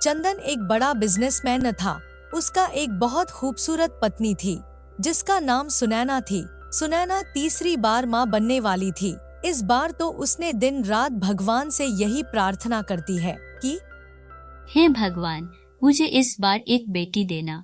चंदन एक बड़ा बिजनेसमैन था। उसका एक बहुत खूबसूरत पत्नी थी जिसका नाम सुनैना थी। सुनैना तीसरी बार माँ बनने वाली थी। इस बार तो उसने दिन रात भगवान से यही प्रार्थना करती है कि हे भगवान, मुझे इस बार एक बेटी देना।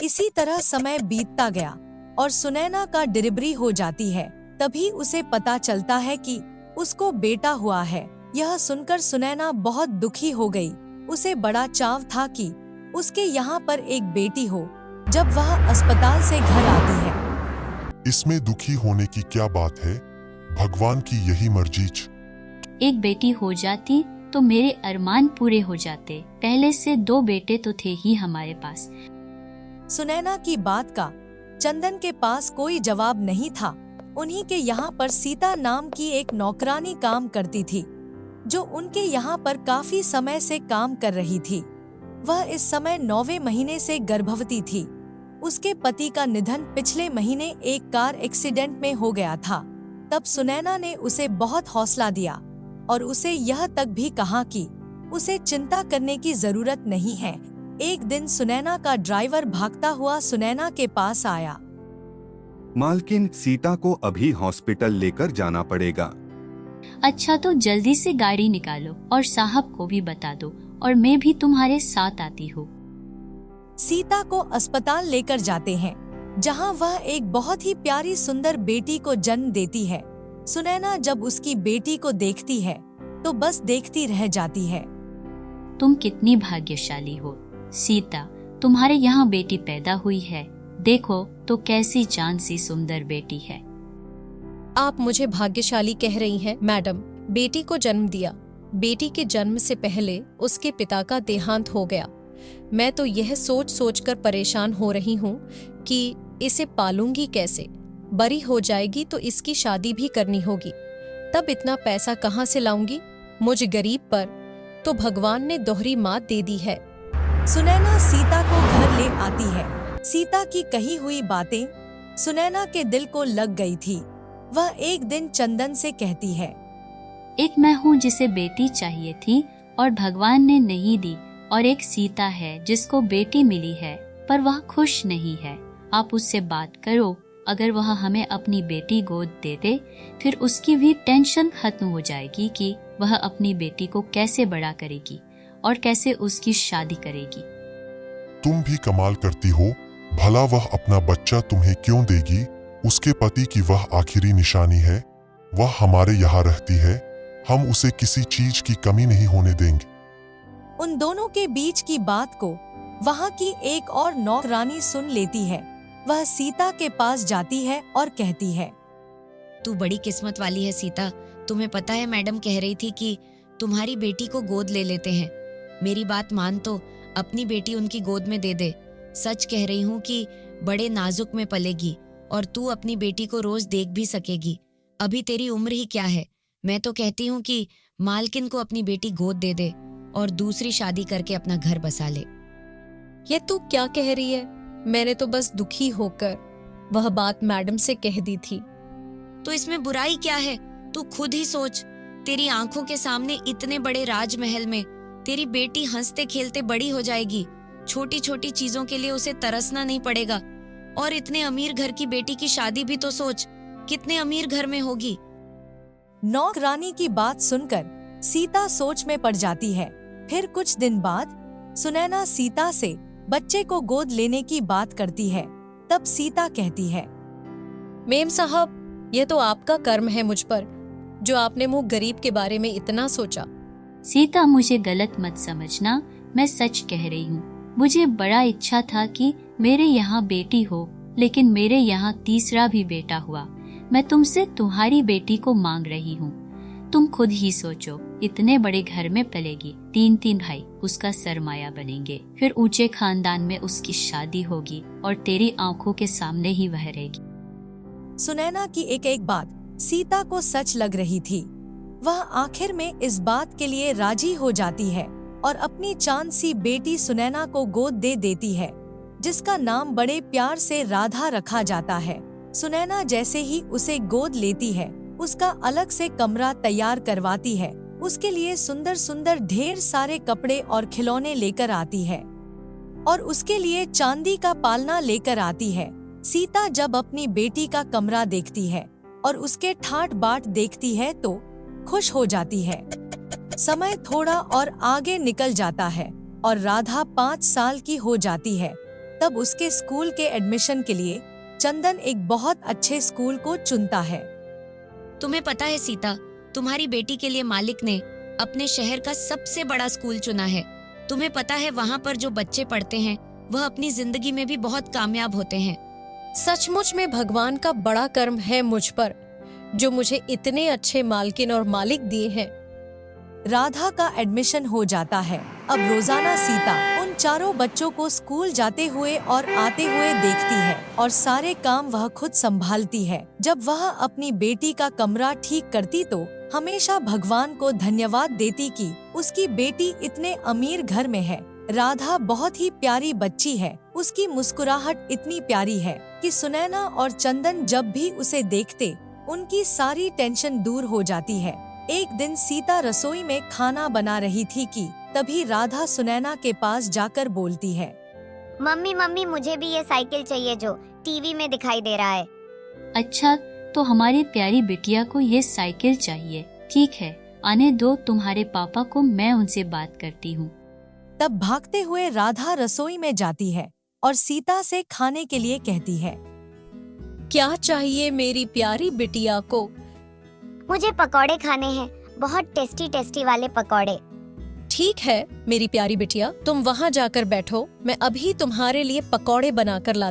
इसी तरह समय बीतता गया और सुनैना का डिलीवरी हो जाती है। तभी उसे पता चलता है कि उसको बेटा हुआ है। यह सुनकर सुनैना बहुत दुखी हो गई। उसे बड़ा चाव था कि उसके यहाँ पर एक बेटी हो। जब वह अस्पताल से घर आती है, इसमें दुखी होने की क्या बात है? भगवान की यही मर्जी। एक बेटी हो जाती तो मेरे अरमान पूरे हो जाते। पहले से 2 बेटे तो थे ही हमारे पास। सुनैना की बात का चंदन के पास कोई जवाब नहीं था। उन्हीं के यहाँ पर सीता नाम की एक नौकरानी काम करती थी, जो उनके यहाँ पर काफी समय से काम कर रही थी। वह इस समय 9वें महीने से गर्भवती थी। उसके पति का निधन पिछले महीने एक कार एक्सीडेंट में हो गया था। तब सुनैना ने उसे बहुत हौसला दिया और उसे यह तक भी कहा कि उसे चिंता करने की जरूरत नहीं है। एक दिन सुनैना का ड्राइवर भागता हुआ सुनैना के पास आया। मालकिन, सीता को अभी हॉस्पिटल लेकर जाना पड़ेगा। अच्छा, तो जल्दी से गाड़ी निकालो और साहब को भी बता दो और मैं भी तुम्हारे साथ आती हूँ। सीता को अस्पताल लेकर जाते हैं, जहाँ वह एक बहुत ही प्यारी सुंदर बेटी को जन्म देती है। सुनैना जब उसकी बेटी को देखती है तो बस देखती रह जाती है। तुम कितनी भाग्यशाली हो सीता, तुम्हारे यहाँ बेटी पैदा हुई है। देखो तो कैसी चांद सी सुंदर बेटी है। आप मुझे भाग्यशाली कह रही हैं मैडम। बेटी को जन्म दिया। बेटी के जन्म से पहले उसके पिता का देहांत हो गया। मैं तो यह सोच सोच कर परेशान हो रही हूँ कि इसे पालूंगी कैसे। बड़ी हो जाएगी तो इसकी शादी भी करनी होगी। तब इतना पैसा कहाँ से लाऊंगी? मुझ गरीब पर तो भगवान ने दोहरी मात दे दी है। सुनैना सीता को घर ले आती है। सीता की कही हुई बातें सुनैना के दिल को लग गई थी। वह एक दिन चंदन से कहती है, एक मैं हूँ जिसे बेटी चाहिए थी और भगवान ने नहीं दी, और एक सीता है जिसको बेटी मिली है पर वह खुश नहीं है। आप उससे बात करो। अगर वह हमें अपनी बेटी गोद दे दे, फिर उसकी भी टेंशन खत्म हो जाएगी कि वह अपनी बेटी को कैसे बड़ा करेगी और कैसे उसकी शादी करेगी। तुम भी कमाल करती हो। भला वह अपना बच्चा तुम्हें क्यों देगी? उसके पति की वह आखिरी निशानी है। वह हमारे यहाँ रहती है। हम उसे किसी चीज की कमी नहीं होने देंगे। उन दोनों के बीच की बात को वहाँ की एक और नौकरानी सुन लेती है। वह सीता के पास जाती है और कहती है, तू बड़ी किस्मत वाली है सीता। तुम्हें पता है मैडम कह रही थी कि तुम्हारी बेटी को गोद ले लेते हैं। मेरी बात मान तो अपनी बेटी उनकी गोद में दे दे। सच कह रही हूँ कि बड़े नाजुक में पलेगी और तू अपनी बेटी को रोज देख भी सकेगी। अभी तेरी उम्र ही क्या है। मैं तो कहती हूँ कि मालकिन को अपनी बेटी गोद दे दे और दूसरी शादी करके अपना घर बसा ले। ये तू क्या कह रही है? मैंने तो बस दुखी होकर वह बात मैडम से कह दी थी। तो इसमें बुराई क्या है? तू खुद ही सोच। तेरी आंखों के सामने इतने बड़े राजमहल में तेरी बेटी हंसते खेलते बड़ी हो जाएगी। छोटी छोटी चीजों के लिए उसे तरसना नहीं पड़ेगा। और इतने अमीर घर की बेटी की शादी भी तो सोच, कितने अमीर घर में होगी। नौकरानी की बात सुनकर सीता सोच में पड़ जाती है। फिर कुछ दिन बाद सुनैना सीता से बच्चे को गोद लेने की बात करती है। तब सीता कहती है, मेम साहब, यह तो आपका कर्म है मुझ पर, जो आपने मुँह गरीब के बारे में इतना सोचा। सीता, मुझे गलत मत समझना। मैं सच कह रही हूँ। मुझे बड़ा इच्छा था कि मेरे यहाँ बेटी हो, लेकिन मेरे यहाँ तीसरा भी बेटा हुआ। मैं तुमसे तुम्हारी बेटी को मांग रही हूँ। तुम खुद ही सोचो, इतने बड़े घर में पलेगी। 3 भाई उसका सरमाया बनेंगे। फिर ऊंचे खानदान में उसकी शादी होगी और तेरी आंखों के सामने ही वह रहेगी। सुनैना की एक एक बात सीता को सच लग रही थी। वह आखिर में इस बात के लिए राजी हो जाती है और अपनी चांद सी बेटी सुनैना को गोद दे देती है, जिसका नाम बड़े प्यार से राधा रखा जाता है। सुनैना जैसे ही उसे गोद लेती है, उसका अलग से कमरा तैयार करवाती है। उसके लिए सुंदर सुंदर ढेर सारे कपड़े और खिलौने लेकर आती है और उसके लिए चांदी का पालना लेकर आती है। सीता जब अपनी बेटी का कमरा देखती है और उसके ठाट बाट देखती है तो खुश हो जाती है। समय थोड़ा और आगे निकल जाता है और राधा 5 साल की हो जाती है। तब उसके स्कूल के एडमिशन के लिए चंदन एक बहुत अच्छे स्कूल को चुनता है। तुम्हें पता है सीता, तुम्हारी बेटी के लिए मालिक ने अपने शहर का सबसे बड़ा स्कूल चुना है। तुम्हें पता है वहाँ पर जो बच्चे पढ़ते हैं वह अपनी जिंदगी में भी बहुत कामयाब होते हैं। सचमुच में भगवान का बड़ा कर्म है मुझ पर, जो मुझे इतने अच्छे मालकिन और मालिक दिए हैं। राधा का एडमिशन हो जाता है। अब रोजाना सीता उन चारों बच्चों को स्कूल जाते हुए और आते हुए देखती है और सारे काम वह खुद संभालती है। जब वह अपनी बेटी का कमरा ठीक करती तो हमेशा भगवान को धन्यवाद देती कि उसकी बेटी इतने अमीर घर में है। राधा बहुत ही प्यारी बच्ची है। उसकी मुस्कुराहट इतनी प्यारी है कि सुनैना और चंदन जब भी उसे देखते उनकी सारी टेंशन दूर हो जाती है। एक दिन सीता रसोई में खाना बना रही थी कि तभी राधा सुनैना के पास जाकर बोलती है, मम्मी मम्मी मुझे भी ये साइकिल चाहिए जो टीवी में दिखाई दे रहा है। अच्छा, तो हमारी प्यारी बिटिया को ये साइकिल चाहिए। ठीक है, आने दो तुम्हारे पापा को, मैं उनसे बात करती हूँ। तब भागते हुए राधा रसोई में जाती है और सीता से खाने के लिए कहती है। क्या चाहिए मेरी प्यारी बिटिया को? मुझे पकौड़े खाने हैं, बहुत टेस्टी टेस्टी वाले पकौड़े। ठीक है मेरी प्यारी बिटिया, तुम वहाँ जाकर बैठो, मैं अभी तुम्हारे लिए पकौड़े बनाकर ला।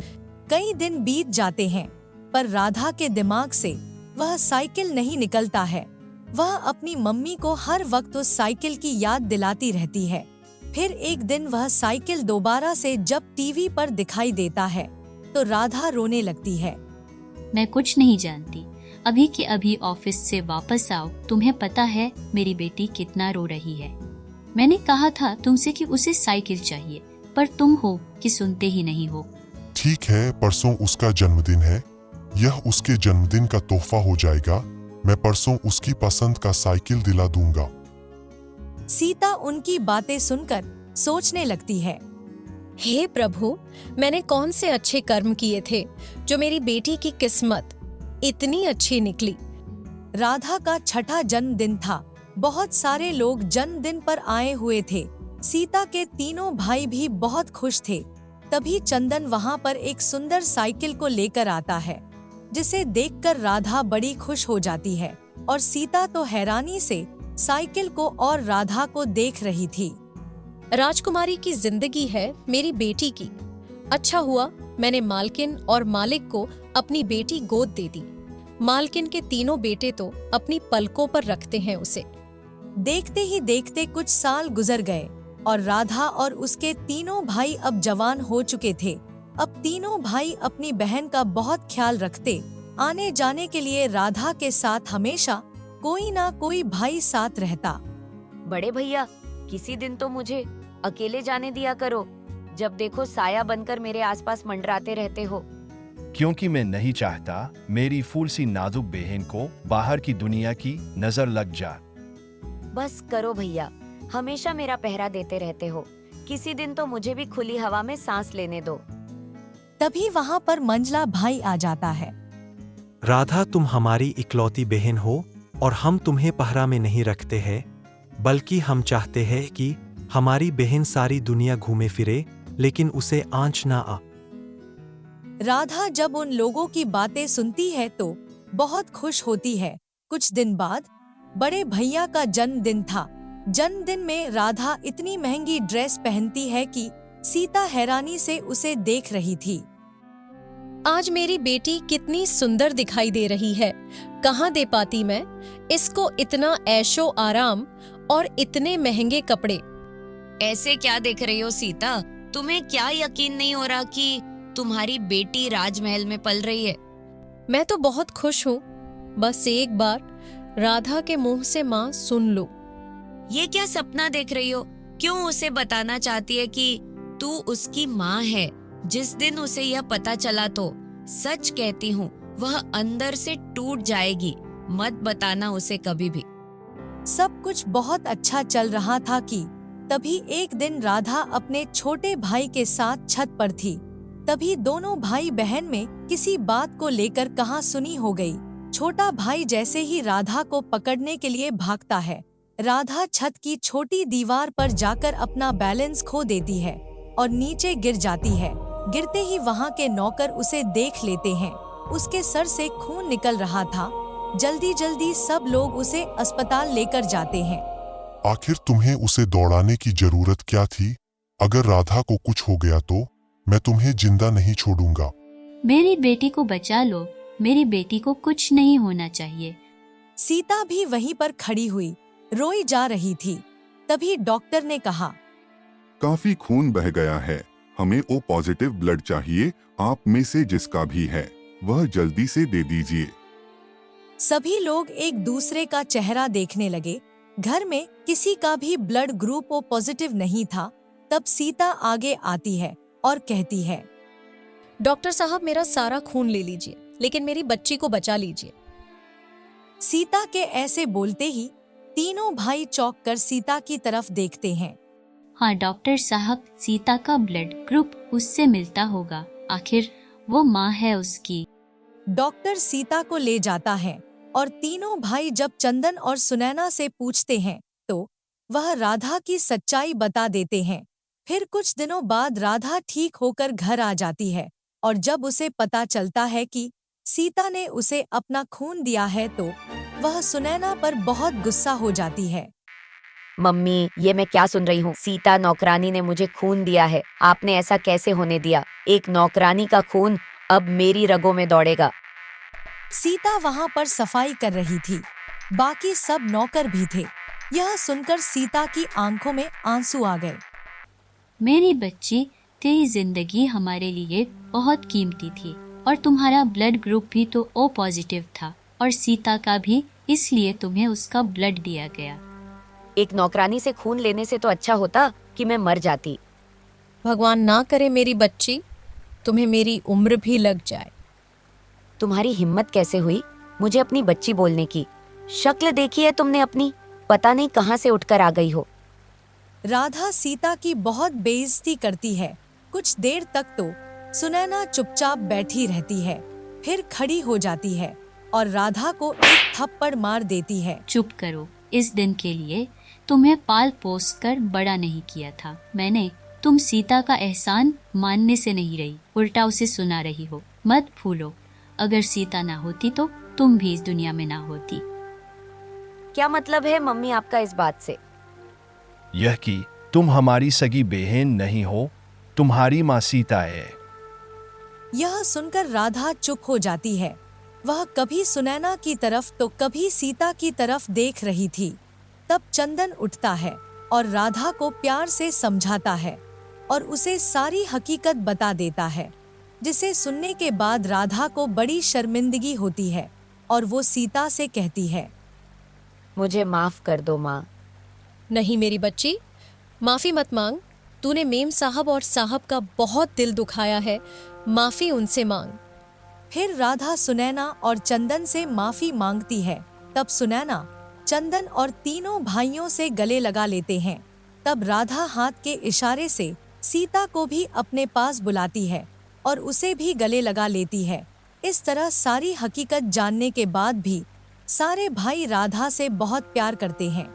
कई दिन बीत जाते हैं पर राधा के दिमाग से वह साइकिल नहीं निकलता है। वह अपनी मम्मी को हर वक्त उस साइकिल की याद दिलाती रहती है। फिर एक दिन वह साइकिल दोबारा से जब टीवी पर दिखाई देता है तो राधा रोने लगती है। मैं कुछ नहीं जानती, अभी के अभी ऑफिस से वापस आओ। तुम्हें पता है मेरी बेटी कितना रो रही है। मैंने कहा था तुमसे कि उसे साइकिल चाहिए, पर तुम हो कि सुनते ही नहीं हो। ठीक है, परसों उसका जन्मदिन है, यह उसके जन्मदिन का तोहफा हो जाएगा। मैं परसों उसकी पसंद का साइकिल दिला दूंगा। सीता उनकी बातें सुनकर सोचने लगती है, हे प्रभु, मैंने कौन से अच्छे कर्म किए थे जो मेरी बेटी की किस्मत इतनी अच्छी निकली। राधा का छठा जन्मदिन था। बहुत सारे लोग जन्मदिन पर आए हुए थे। सीता के तीनों भाई भी बहुत खुश थे। तभी चंदन वहाँ पर एक सुंदर साइकिल को लेकर आता है, जिसे देखकर राधा बड़ी खुश हो जाती है और सीता तो हैरानी से साइकिल को और राधा को देख रही थी। राजकुमारी की जिंदगी है मेरी बेटी की। अच्छा हुआ मैंने मालकिन और मालिक को अपनी बेटी गोद दे दी। मालकिन के तीनों बेटे तो अपनी पलकों पर रखते हैं उसे। देखते ही देखते कुछ साल गुजर गए और राधा और उसके तीनों भाई अब जवान हो चुके थे। अब तीनों भाई अपनी बहन का बहुत ख्याल रखते। आने जाने के लिए राधा के साथ हमेशा कोई ना कोई भाई साथ रहता। बड़े भैया, किसी दिन तो मुझे अकेले जाने दिया करो। जब देखो साया बनकर मेरे आसपास मंडराते रहते हो। क्योंकि मैं नहीं चाहता मेरी फूल सी नाजुक बहन को बाहर की दुनिया की नजर लग जा। बस करो भैया, हमेशा मेरा पहरा देते रहते हो। किसी दिन तो मुझे भी खुली हवा में सांस लेने दो। तभी वहाँ पर मंजला भाई आ जाता है। राधा, तुम हमारी इकलौती बहन हो और हम तुम्हें पहरा में नहीं रखते हैं, बल्कि हम चाहते हैं कि हमारी बहन सारी दुनिया घूमे फिरे, लेकिन उसे आंच ना आ। राधा जब उन लोगों की बातें सुनती है तो बहुत खुश होती है। कुछ दिन बाद बड़े भैया का जन्मदिन था। जन्मदिन में राधा इतनी महंगी ड्रेस पहनती है कि सीता हैरानी से उसे देख रही थी। आज मेरी बेटी कितनी सुंदर दिखाई दे रही है। कहाँ दे पाती मैं इसको इतना ऐशो आराम और इतने महंगे कपड़े। ऐसे क्या देख रही हो सीता? तुम्हें क्या यकीन नहीं हो रहा कि तुम्हारी बेटी राजमहल में पल रही है? मैं तो बहुत खुश हूँ। बस एक बार राधा के मुंह से माँ सुन लो। ये क्या सपना देख रही हो? क्यों उसे बताना चाहती है कि तू उसकी माँ है? जिस दिन उसे यह पता चला तो सच कहती हूँ वह अंदर से टूट जाएगी। मत बताना उसे कभी भी। सब कुछ बहुत अच्छा चल रहा था कि तभी एक दिन राधा अपने छोटे भाई के साथ छत पर थी। तभी दोनों भाई बहन में किसी बात को लेकर कहासुनी हो गई। छोटा भाई जैसे ही राधा को पकड़ने के लिए भागता है, राधा छत की छोटी दीवार पर जाकर अपना बैलेंस खो देती है और नीचे गिर जाती है। गिरते ही वहाँ के नौकर उसे देख लेते हैं। उसके सर से खून निकल रहा था। जल्दी जल्दी सब लोग उसे अस्पताल लेकर जाते हैं। आखिर तुम्हें उसे दौड़ाने की जरूरत क्या थी? अगर राधा को कुछ हो गया तो मैं तुम्हें जिंदा नहीं छोड़ूंगा। मेरी बेटी को बचा लो, मेरी बेटी को कुछ नहीं होना चाहिए। सीता भी वहीं पर खड़ी हुई, रोई जा रही थी। तभी डॉक्टर ने कहा, काफी खून बह गया है, हमें ओ पॉजिटिव ब्लड चाहिए। आप में से जिसका भी है वह जल्दी से दे दीजिए। सभी लोग एक दूसरे का चेहरा देखने लगे। घर में किसी का भी ब्लड ग्रुप ओ पॉजिटिव नहीं था। तब सीता आगे आती है और कहती है, डॉक्टर साहब, मेरा सारा खून ले लीजिए, लेकिन मेरी बच्ची को बचा लीजिए। सीता के ऐसे बोलते ही तीनों भाई चौंक कर सीता की तरफ देखते हैं। हाँ डॉक्टर साहब, सीता का ब्लड ग्रुप उससे मिलता होगा, आखिर वो माँ है उसकी। डॉक्टर सीता को ले जाता है और तीनों भाई जब चंदन और सुनैना से पूछते हैं तो वह राधा की सच्चाई बता देते हैं। फिर कुछ दिनों बाद राधा ठीक होकर घर आ जाती है और जब उसे पता चलता है कि सीता ने उसे अपना खून दिया है तो वह सुनैना पर बहुत गुस्सा हो जाती है। मम्मी, ये मैं क्या सुन रही हूँ? सीता नौकरानी ने मुझे खून दिया है। आपने ऐसा कैसे होने दिया? एक नौकरानी का खून अब मेरी रगों में दौड़ेगा। सीता वहाँ पर सफाई कर रही थी। बाकी सब नौकर भी थे। यह सुनकर सीता की आंखों में आंसू आ गए। मेरी बच्ची, तेरी जिंदगी हमारे लिए बहुत कीमती थी और तुम्हारा ब्लड ग्रुप भी तो ओ पॉजिटिव था और सीता का भी, इसलिए तुम्हें उसका ब्लड दिया गया। एक नौकरानी से खून लेने से तो अच्छा होता कि मैं मर जाती। भगवान ना करे मेरी बच्ची, तुम्हें मेरी उम्र भी लग जाए। तुम्हारी हिम्मत कैसे हुई मुझे अपनी बच्ची बोलने की? शक्ल देखी है तुमने अपनी? पता नहीं कहाँ से उठकर आ गई हो। राधा सीता की बहुत बेइज्जती करती है। कुछ देर तक तो सुनैना चुपचाप बैठी रहती है, फिर खड़ी हो जाती है और राधा को एक थप्पड़ मार देती है। चुप करो, इस दिन के लिए तुम्हें पाल पोस कर बड़ा नहीं किया था मैंने। तुम सीता का एहसान मानने से नहीं रही, उल्टा उसे सुना रही हो। मत भूलो, अगर सीता ना होती तो तुम भी इस दुनिया में ना होती। क्या मतलब है मम्मी आपका इस बात से? यह कि तुम हमारी सगी बहन नहीं हो, तुम्हारी माँ सीता है। यह सुनकर राधा चुप हो जाती है। वह कभी सुनैना की तरफ तो कभी सीता की तरफ देख रही थी। तब चंदन उठता है और राधा को प्यार से समझाता है और उसे सारी हकीकत बता देता है, जिसे सुनने के बाद राधा को बड़ी शर्मिंदगी होती है और वो सीता से कहती है, मुझे माफ कर दो माँ। नहीं मेरी बच्ची, माफी मत मांग। तूने मेम साहब और साहब का बहुत दिल दुखाया है, माफी उनसे मांग। फिर राधा सुनैना और चंदन से माफी मांगती है। तब सुनैना, चंदन और तीनों भाइयों से गले लगा लेते हैं। तब राधा हाथ के इशारे से सीता को भी अपने पास बुलाती है और उसे भी गले लगा लेती है। इस तरह सारी हकीकत जानने के बाद भी सारे भाई राधा से बहुत प्यार करते हैं।